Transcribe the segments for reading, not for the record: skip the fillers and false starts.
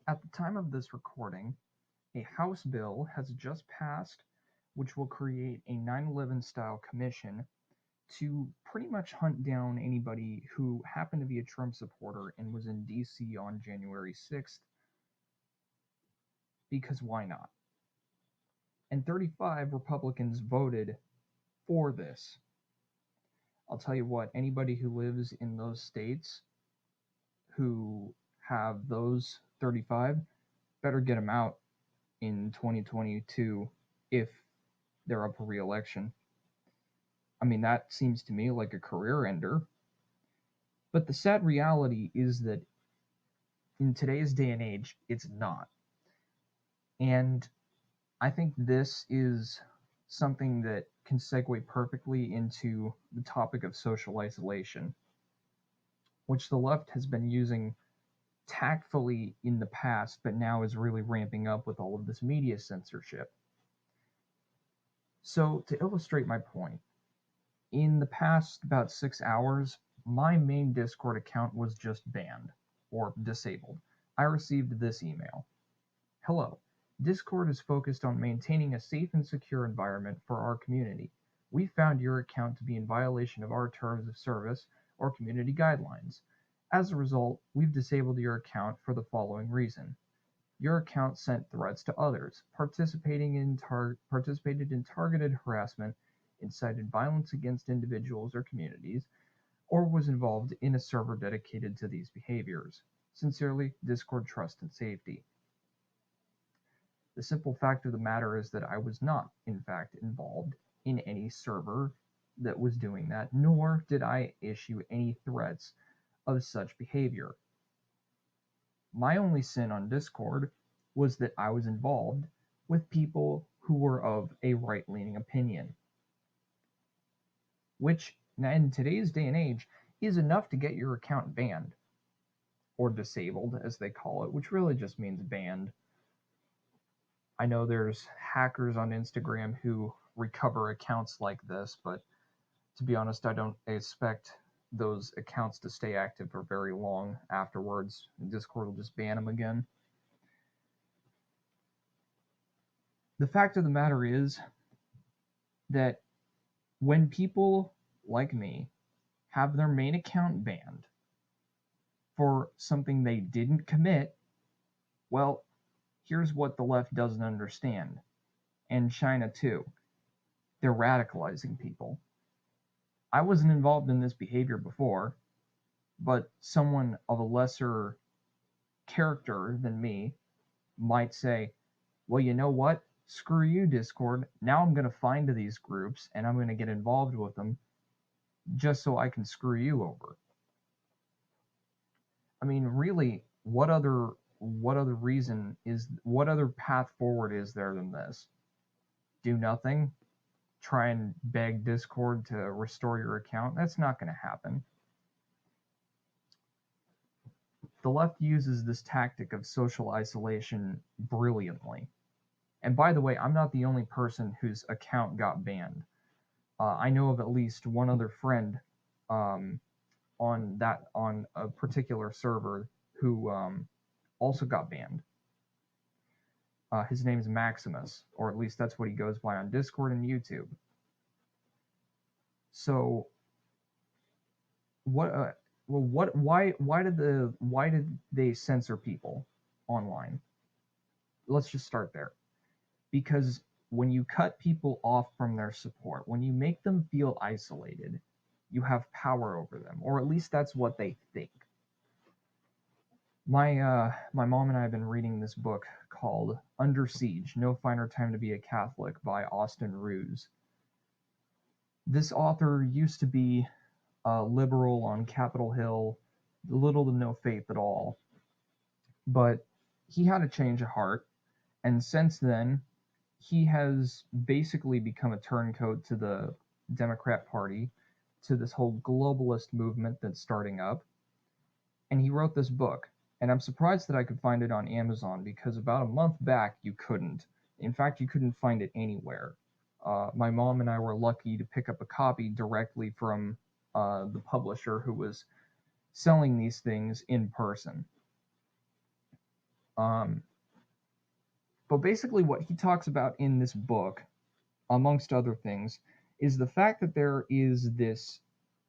At the time of this recording, a House bill has just passed which will create a 9/11 style commission to pretty much hunt down anybody who happened to be a Trump supporter and was in DC on January 6th, because why not? And 35 Republicans voted for this. I'll tell you what, anybody who lives in those states who have those 35 better get them out in 2022 if they're up for re-election. I mean, that seems to me like a career ender. But the sad reality is that in today's day and age, it's not. And I think this is something that can segue perfectly into the topic of social isolation, which the left has been using tactfully in the past, but now is really ramping up with all of this media censorship. So, to illustrate my point, in the past about 6 hours, my main Discord account was just banned or disabled. I received this email. Hello. Discord is focused on maintaining a safe and secure environment for our community. We found your account to be in violation of our terms of service or community guidelines. As a result, we've disabled your account for the following reason. Your account sent threats to others, participated in targeted harassment, incited violence against individuals or communities, or was involved in a server dedicated to these behaviors. Sincerely, Discord Trust and Safety. The simple fact of the matter is that I was not, in fact, involved in any server that was doing that, nor did I issue any threats of such behavior. My only sin on Discord was that I was involved with people who were of a right-leaning opinion, which in today's day and age is enough to get your account banned, or disabled as they call it, which really just means banned. I know there's hackers on Instagram who recover accounts like this, but to be honest, I don't expect those accounts to stay active for very long afterwards. Discord will just ban them again. The fact of the matter is that when people like me have their main account banned for something they didn't commit, well, here's what the left doesn't understand, and China too. They're radicalizing people. I wasn't involved in this behavior before, but someone of a lesser character than me might say, well, you know what? Screw you, Discord. Now I'm going to find these groups and I'm going to get involved with them just so I can screw you over. I mean, really, what other path forward is there than this? Do nothing? Try and beg Discord to restore your account? That's not going to happen. The left uses this tactic of social isolation brilliantly. And by the way, I'm not the only person whose account got banned. I know of at least one other friend on a particular server who also got banned. His name is Maximus, or at least that's what he goes by on Discord and YouTube. So, why did they censor people online? Let's just start there. Because when you cut people off from their support, when you make them feel isolated, you have power over them, or at least that's what they think. My mom and I have been reading this book called Under Siege: No Finer Time to Be a Catholic by Austin Ruse. This author used to be a liberal on Capitol Hill, little to no faith at all, but he had a change of heart, and since then he has basically become a turncoat to the Democrat Party, to this whole globalist movement that's starting up, and he wrote this book. And I'm surprised that I could find it on Amazon, because about a month back you couldn't. In fact, you couldn't find it anywhere. My mom and I were lucky to pick up a copy directly from the publisher who was selling these things in person. Um, but basically, what he talks about in this book, amongst other things, is the fact that there is this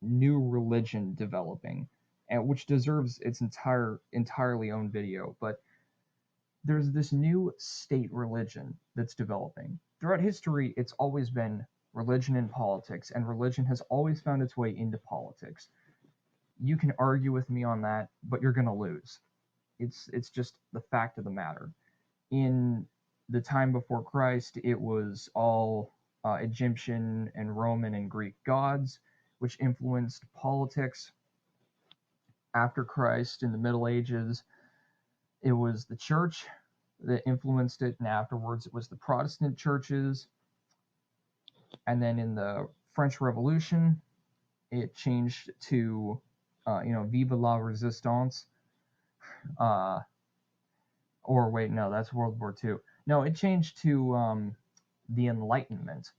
new religion developing, and which deserves its entirely own video. But there's this new state religion that's developing. Throughout history, it's always been religion and politics, and religion has always found its way into politics. You can argue with me on that, but you're going to lose. It's just the fact of the matter. In the time before Christ, it was all Egyptian and Roman and Greek gods, which influenced politics. After Christ, in the Middle Ages, it was the church that influenced it, and afterwards it was the Protestant churches. And then in the French Revolution, it changed to, Vive la Resistance. Or wait, no, that's World War II. No, it changed to the Enlightenment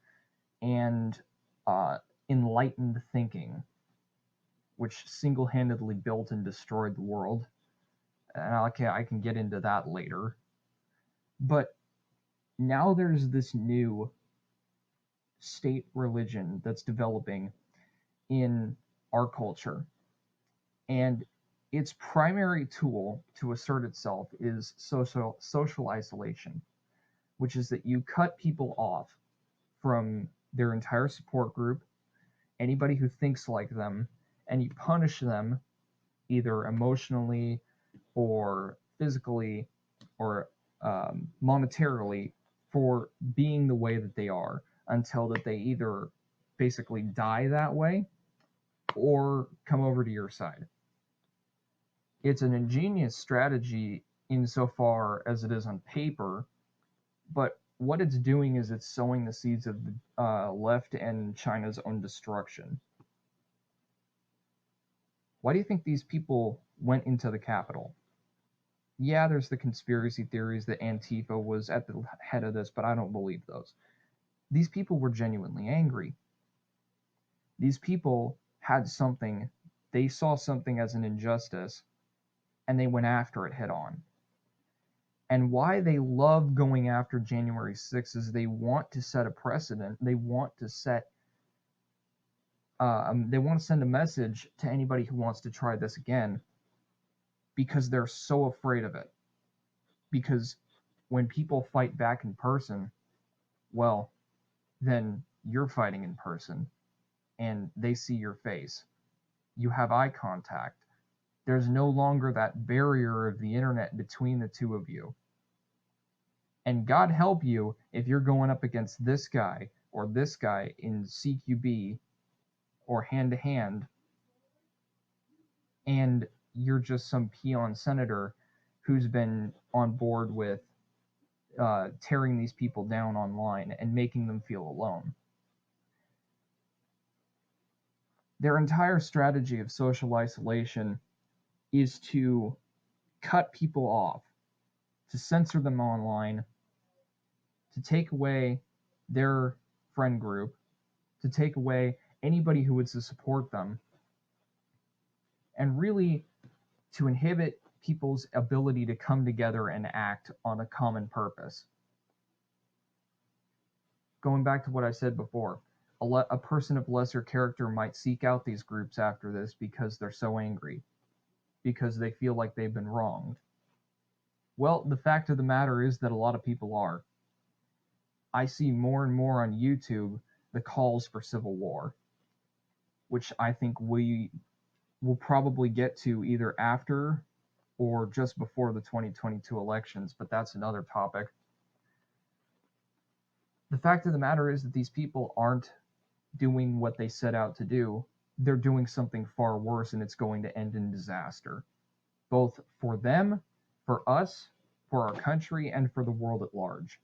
and enlightened thinking, which single-handedly built and destroyed the world. And I can get into that later. But now there's this new state religion that's developing in our culture. And its primary tool to assert itself is social isolation, which is that you cut people off from their entire support group, anybody who thinks like them, and you punish them either emotionally or physically or monetarily for being the way that they are, until that they either basically die that way or come over to your side. It's an ingenious strategy insofar as it is on paper, but what it's doing is it's sowing the seeds of the left and China's own destruction. Why do you think these people went into the Capitol? Yeah, there's the conspiracy theories that Antifa was at the head of this, but I don't believe those. These people were genuinely angry. These people had something, they saw something as an injustice, and they went after it head on. And why they love going after January 6th is they want to set a precedent. They want to send a message to anybody who wants to try this again, because they're so afraid of it. Because when people fight back in person, well, then you're fighting in person, and they see your face. You have eye contact. There's no longer that barrier of the internet between the two of you. And God help you if you're going up against this guy or this guy in CQB or hand to hand, and you're just some peon senator who's been on board with tearing these people down online and making them feel alone. Their entire strategy of social isolation is to cut people off, to censor them online, to take away their friend group, to take away anybody who would support them, and really to inhibit people's ability to come together and act on a common purpose. Going back to what I said before, a person of lesser character might seek out these groups after this because they're so angry, because they feel like they've been wronged. Well, the fact of the matter is that a lot of people are. I see more and more on YouTube the calls for civil war, which I think we will probably get to either after or just before the 2022 elections, but that's another topic. The fact of the matter is that these people aren't doing what they set out to do. They're doing something far worse, and it's going to end in disaster, both for them, for us, for our country, and for the world at large.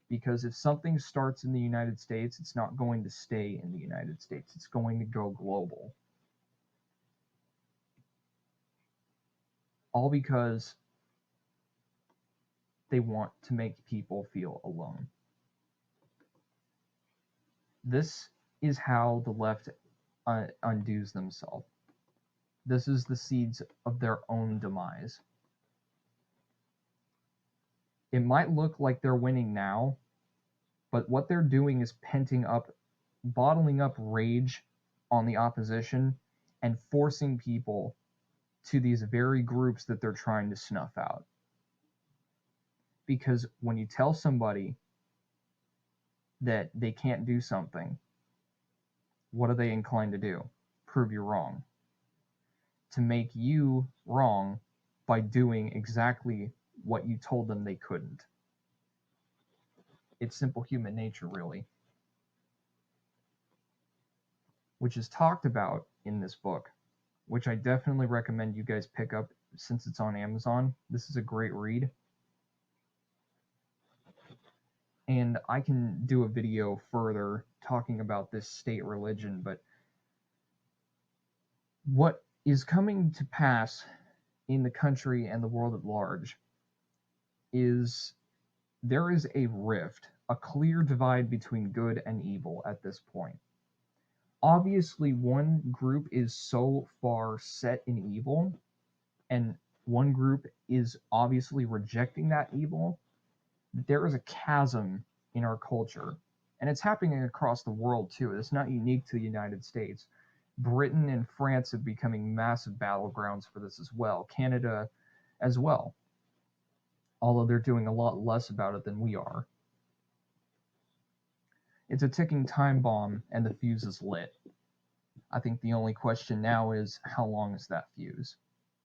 Because if something starts in the United States, it's not going to stay in the United States. It's going to go global. All because they want to make people feel alone. This is how the left undoes themselves. This is the seeds of their own demise. It might look like they're winning now, but what they're doing is bottling up rage on the opposition and forcing people to these very groups that they're trying to snuff out. Because when you tell somebody that they can't do something, what are they inclined to do? Prove you wrong. To make you wrong by doing exactly what you told them they couldn't. It's simple human nature, really, which is talked about in this book, which I definitely recommend you guys pick up since it's on Amazon. This is a great read. And I can do a video further talking about this state religion, but what is coming to pass in the country and the world at large is there is a rift, a clear divide between good and evil at this point. Obviously, one group is so far set in evil, and one group is obviously rejecting that evil. There is a chasm in our culture, and it's happening across the world too. It's not unique to the United States. Britain and France are becoming massive battlegrounds for this as well. Canada as well, although they're doing a lot less about it than we are. It's a ticking time bomb, and the fuse is lit. I think the only question now is how long is that fuse?